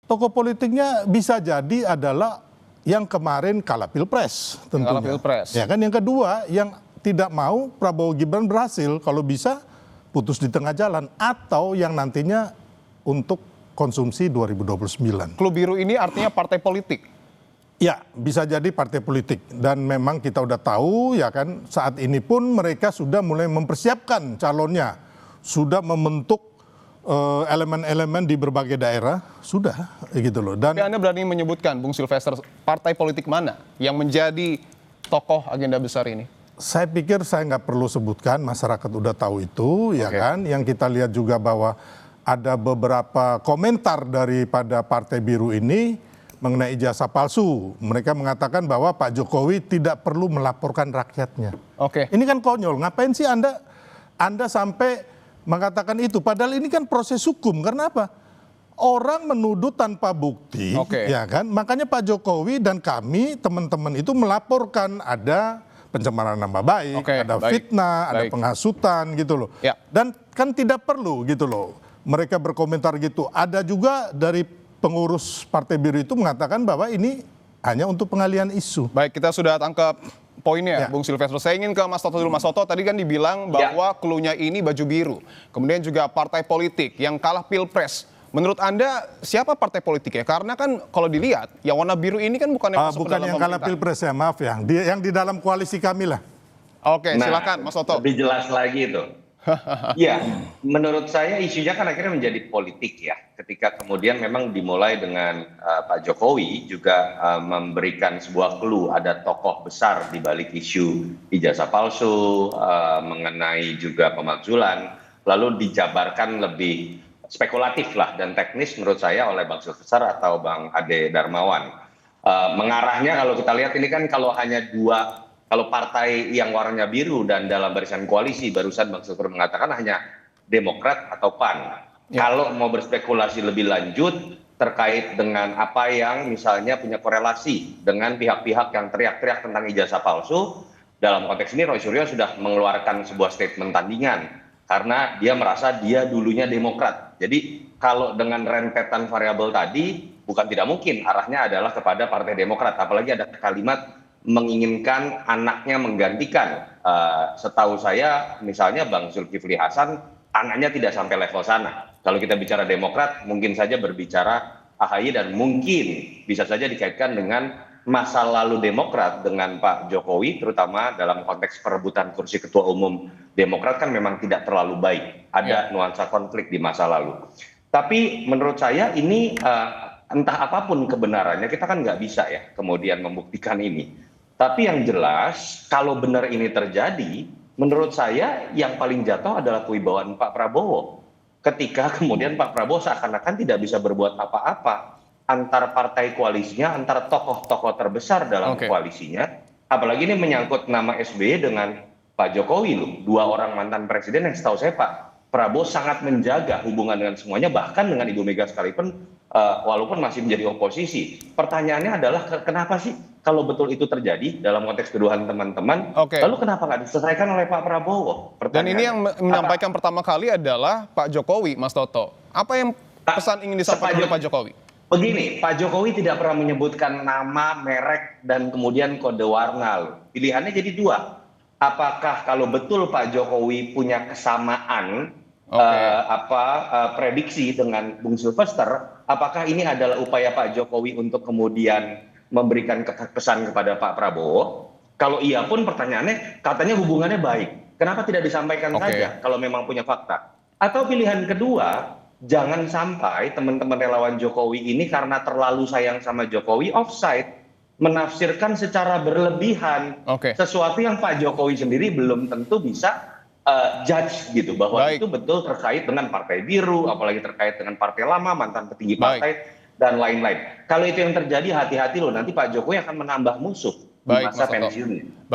Tokoh politiknya bisa jadi adalah yang kemarin kalah pilpres tentunya. Kalah pilpres. Ya kan, yang kedua yang tidak mau Prabowo Gibran berhasil, kalau bisa putus di tengah jalan, atau yang nantinya untuk konsumsi 2029. Klub biru ini artinya partai politik. Ya, bisa jadi partai politik, dan memang kita udah tahu ya kan, saat ini pun mereka sudah mulai mempersiapkan calonnya, sudah membentuk elemen-elemen di berbagai daerah, sudah gitu loh. Dan Tapi Anda berani menyebutkan, Bung Silvester, partai politik mana yang menjadi tokoh agenda besar ini? saya pikir saya nggak perlu sebutkan, masyarakat udah tahu itu, ya kan. Yang kita lihat juga bahwa ada beberapa komentar daripada Partai Biru ini mengenai ijazah palsu. Mereka mengatakan bahwa Pak Jokowi tidak perlu melaporkan rakyatnya. Oke. Ini kan konyol. Ngapain sih Anda sampai mengatakan itu? Padahal ini kan proses hukum. Karena apa? Orang menuduh tanpa bukti, ya kan? Makanya Pak Jokowi dan kami, teman-teman itu melaporkan ada pencemaran nama baik, ada fitnah, ada penghasutan gitu loh. Ya. Dan kan tidak perlu gitu loh mereka berkomentar gitu. Ada juga dari pengurus Partai Biru itu mengatakan bahwa ini hanya untuk pengalihan isu. Baik, kita sudah tangkap poinnya, Bung Silvester. Saya ingin ke Mas Toto dulu. Mas Toto, tadi kan dibilang bahwa klunya ini baju biru. Kemudian juga partai politik yang kalah pilpres. Menurut Anda siapa partai politik ya? Karena kan kalau dilihat yang warna biru ini kan bukan yang masuk ke dalam yang kalah pilpres ya, maaf ya. Yang di dalam koalisi kami lah. Oke, silakan Mas Toto. Lebih jelas lagi itu. Ya, menurut saya isunya kan akhirnya menjadi politik ya. Ketika kemudian memang dimulai dengan Pak Jokowi juga memberikan sebuah clue, ada tokoh besar di balik isu ijazah palsu, mengenai juga pemakzulan, lalu dijabarkan lebih spekulatif lah dan teknis menurut saya oleh Bang Silvester atau Bang Ade Darmawan. Mengarahnya kalau kita lihat ini kan kalau hanya dua, kalau partai yang warnanya biru dan dalam barisan koalisi, barusan Bang Silvester mengatakan hanya Demokrat atau PAN. Kalau mau berspekulasi lebih lanjut terkait dengan apa yang misalnya punya korelasi dengan pihak-pihak yang teriak-teriak tentang ijazah palsu, dalam konteks ini Roy Suryo sudah mengeluarkan sebuah statement tandingan. Karena dia merasa dia dulunya Demokrat. Jadi kalau dengan rentetan variabel tadi, bukan tidak mungkin arahnya adalah kepada Partai Demokrat. Apalagi ada kalimat menginginkan anaknya menggantikan. Setahu saya misalnya Bang Zulkifli Hasan, anaknya tidak sampai level sana. Kalau kita bicara Demokrat, mungkin saja berbicara AHY dan mungkin bisa saja dikaitkan dengan masa lalu Demokrat dengan Pak Jokowi, terutama dalam konteks perebutan kursi ketua umum Demokrat kan memang tidak terlalu baik. Ada nuansa konflik di masa lalu. Tapi menurut saya ini entah apapun kebenarannya, kita kan nggak bisa ya kemudian membuktikan ini. Tapi yang jelas kalau benar ini terjadi, menurut saya yang paling jatuh adalah kewibawaan Pak Prabowo. Ketika kemudian Pak Prabowo seakan-akan tidak bisa berbuat apa-apa antar partai koalisinya, antara tokoh-tokoh terbesar dalam koalisinya, apalagi ini menyangkut nama SBY dengan Pak Jokowi loh, dua orang mantan presiden yang setahu saya Pak Prabowo sangat menjaga hubungan dengan semuanya, bahkan dengan Ibu Mega sekalipun walaupun masih menjadi oposisi. Pertanyaannya adalah kenapa sih kalau betul itu terjadi dalam konteks tuduhan teman-teman, lalu kenapa nggak diselesaikan oleh Pak Prabowo? Dan ini yang menyampaikan pertama kali adalah Pak Jokowi, Mas Toto. Apa yang pesan ingin disampaikan oleh Pak Jokowi? Begini, Pak Jokowi tidak pernah menyebutkan nama, merek, dan kemudian kode warna. Pilihannya jadi dua. Apakah kalau betul Pak Jokowi punya kesamaan prediksi dengan Bung Silvester, apakah ini adalah upaya Pak Jokowi untuk kemudian memberikan pesan kepada Pak Prabowo? Kalau iya pun pertanyaannya, katanya hubungannya baik. Kenapa tidak disampaikan saja kalau memang punya fakta? Atau pilihan kedua, jangan sampai teman-teman relawan Jokowi ini karena terlalu sayang sama Jokowi offside, menafsirkan secara berlebihan sesuatu yang Pak Jokowi sendiri belum tentu bisa judge gitu, bahwa itu betul terkait dengan Partai Biru, apalagi terkait dengan partai lama, mantan petinggi partai, dan lain-lain. Kalau itu yang terjadi, hati-hati loh, nanti Pak Jokowi akan menambah musuh di masa pensiunnya.